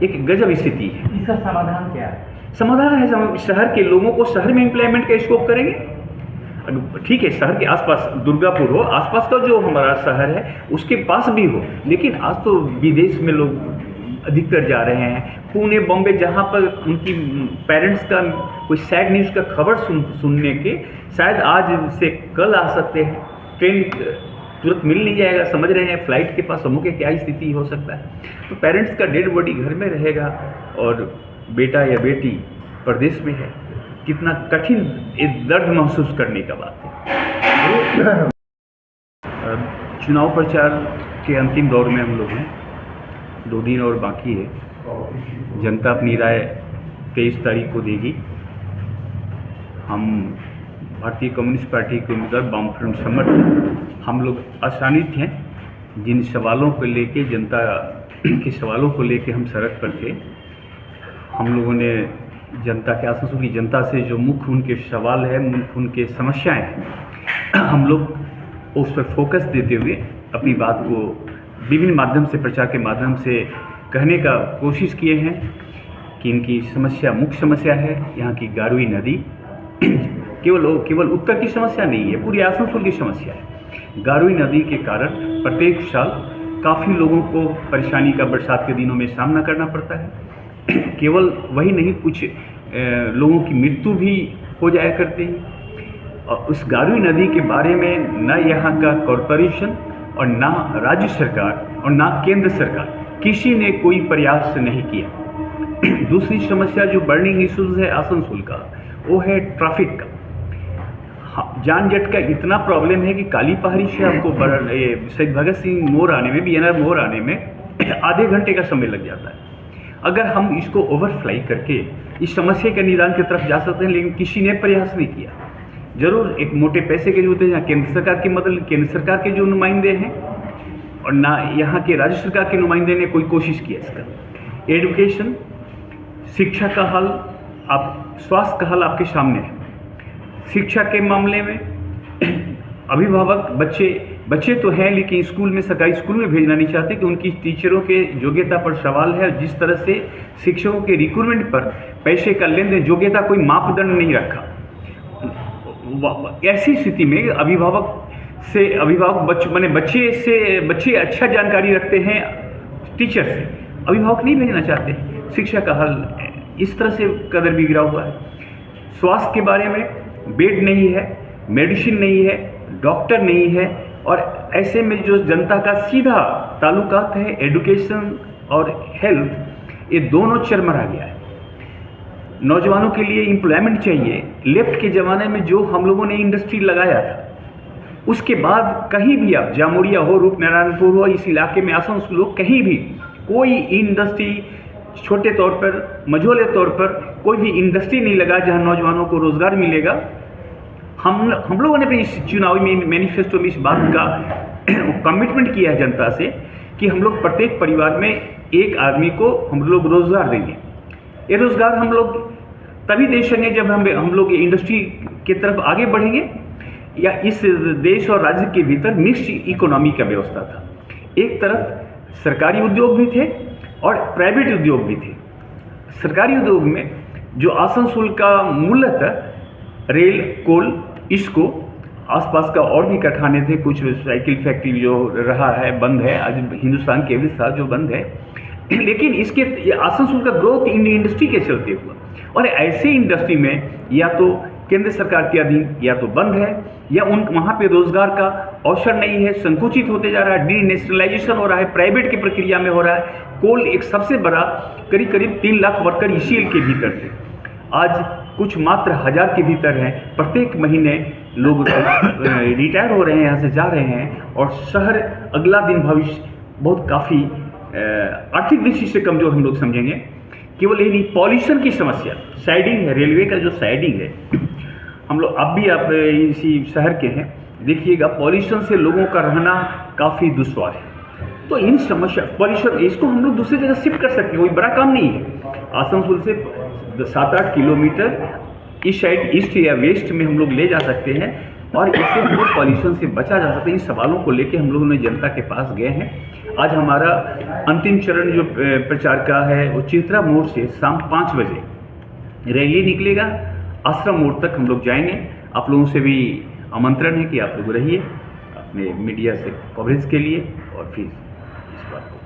एक गजब स्थिति है। इसका समाधान क्या है? समाधान है शहर के लोगों को शहर में एम्प्लॉयमेंट का स्कोप करेंगे। ठीक है, शहर के आसपास दुर्गापुर हो, आसपास का जो हमारा शहर है उसके पास भी हो, लेकिन आज तो विदेश में लोग अधिकतर जा रहे हैं। पुणे, बॉम्बे, जहाँ पर उनकी पेरेंट्स का कोई सैड न्यूज़ का खबर सुनने के शायद आज से कल आ सकते हैं, ट्रेन तुरंत मिल नहीं जाएगा। समझ रहे हैं फ्लाइट के पास समूह के क्या स्थिति हो सकता है। तो पेरेंट्स का डेड बॉडी घर में रहेगा और बेटा या बेटी प्रदेश में है, कितना कठिन एक दर्द महसूस करने का बात है। चुनाव प्रचार के अंतिम दौर में हम लोग हैं, 2 दिन और बाकी है। जनता अपनी राय 23 तारीख को देगी। हम भारतीय कम्युनिस्ट पार्टी के उम्मीदवार वामफ्रंट समर्थ हम लोग आसानित हैं। जिन सवालों को लेके जनता के सवालों को लेके हम सड़क पर थे, हम लोगों ने जनता के आंसू की जनता से जो मुख्य उनके सवाल है, मुख्य उनके समस्याएं हैं, हम लोग उस पर फोकस देते हुए अपनी बात को विभिन्न माध्यम से, प्रचार के माध्यम से कहने का कोशिश किए हैं कि इनकी समस्या मुख्य समस्या है। यहाँ की गारुई नदी केवल उत्तर की समस्या नहीं है, पूरी आसनसोल की समस्या है। गारुई नदी के कारण प्रत्येक साल काफ़ी लोगों को परेशानी का बरसात के दिनों में सामना करना पड़ता है। केवल वही नहीं, कुछ लोगों की मृत्यु भी हो जाया करती है। और उस गारुई नदी के बारे में न यहाँ का कॉरपोरेशन और ना राज्य सरकार और ना केंद्र सरकार किसी ने कोई प्रयास नहीं किया। दूसरी समस्या जो बर्निंग इश्यूज है आसनसोल का, वो है ट्रैफिक का। जान जट का इतना प्रॉब्लम है कि काली पहाड़ी से आपको शहीद भगत सिंह मोड़ आने में, BNR मोड़ आने में आधे घंटे का समय लग जाता है। अगर हम इसको ओवरफ्लाई करके इस समस्या के निदान की तरफ जा सकते हैं, लेकिन किसी ने प्रयास नहीं किया। जरूर एक मोटे पैसे के जरूरत है, यहाँ केंद्र सरकार की मदद, केंद्र सरकार के जो नुमाइंदे हैं और ना यहाँ के राज्य सरकार के नुमाइंदे ने कोई कोशिश किया इसका। एजुकेशन, शिक्षा का हाल, आप स्वास्थ्य का हाल आपके सामने है। शिक्षा के मामले में अभिभावक बच्चे तो हैं, लेकिन स्कूल में, सरकारी स्कूल में भेजना नहीं चाहते कि उनकी टीचरों के योग्यता पर सवाल है। जिस तरह से शिक्षकों के रिक्रूटमेंट पर पैसे का लेन देन, योग्यता कोई मापदंड नहीं रखा। ऐसी स्थिति में बच्चे अच्छा जानकारी रखते हैं टीचर से, अभिभावक नहीं भेजना चाहते। शिक्षा का हल इस तरह से कदर बिगड़ा हुआ है। स्वास्थ्य के बारे में बेड नहीं है, मेडिसिन नहीं है, डॉक्टर नहीं है, और ऐसे में जो जनता का सीधा ताल्लुकात है एजुकेशन और हेल्थ, ये दोनों चरमरा गया है। नौजवानों के लिए एम्प्लॉयमेंट चाहिए। लेफ्ट के ज़माने में जो हम लोगों ने इंडस्ट्री लगाया था, उसके बाद कहीं भी आप जामुड़िया हो, रूपनारायणपुर हो, इस इलाके में आसनसोल लोग कहीं भी कोई इंडस्ट्री, छोटे तौर पर, मझोले तौर पर कोई भी इंडस्ट्री नहीं लगा जहां नौजवानों को रोज़गार मिलेगा। हम लोगों ने भी इस चुनावी मैनिफेस्टो में इस बात का कमिटमेंट किया है जनता से कि हम लोग प्रत्येक परिवार में एक आदमी को हम लोग रोज़गार देंगे। ये रोज़गार हम लोग तभी दे सकेंगे जब हम लोग इंडस्ट्री की तरफ आगे बढ़ेंगे, या इस देश और राज्य के भीतर मिक्स्ड इकोनॉमी का व्यवस्था था। एक तरफ सरकारी उद्योग भी थे और प्राइवेट उद्योग भी थे। सरकारी उद्योग में जो आसनसोल का मूलतः रेल, कोल, इसको आसपास का और भी कारखाने थे, कुछ साइकिल फैक्ट्री जो रहा है बंद है, आज हिंदुस्तान केबल था जो बंद है, लेकिन इसके आसनसोल का ग्रोथ इंडस्ट्री के चलते हुआ। और ऐसे इंडस्ट्री में या तो केंद्र सरकार के अधीन या तो बंद है, या वहाँ पे रोजगार का अवसर नहीं है, संकुचित होते जा रहा है, डीनेशनलाइजेशन हो रहा है, प्राइवेट की प्रक्रिया में हो रहा है। कोल एक सबसे बड़ा करीब 3 लाख वर्कर इसी के भीतर थे, आज कुछ मात्र 1000 के भीतर हैं। प्रत्येक महीने लोग रिटायर हो रहे हैं, यहाँ से जा रहे हैं, और शहर अगला दिन भविष्य बहुत काफ़ी आर्थिक दृष्टि से कमज़ोर हम लोग समझेंगे। केवल यही नहीं, पॉल्यूशन की समस्या, साइडिंग है, रेलवे का जो साइडिंग है, हम लोग अब भी आप इसी शहर के हैं, देखिएगा पॉल्यूशन से लोगों का रहना काफ़ी दुश्वार है। तो इन समस्या, पॉल्यूशन, इसको हम लोग दूसरी जगह शिफ्ट कर सकते हैं, कोई बड़ा काम नहीं है। आसनसोल से 7-8 किलोमीटर इस साइड ईस्ट या वेस्ट में हम लोग ले जा सकते हैं, और इससे हम लोग पॉल्यूशन से बचा जा सकता है। इन सवालों को लेकर हम लोगों ने जनता के पास गए हैं। आज हमारा अंतिम चरण जो प्रचार का है वो चित्रा मोड़ से शाम 5 बजे रैली निकलेगा, आश्रम मोड़ तक हम लोग जाएंगे। आप लोगों से भी आमंत्रण है कि आप लोग रहिए अपने मीडिया से कवरेज के लिए और फिर इस बात को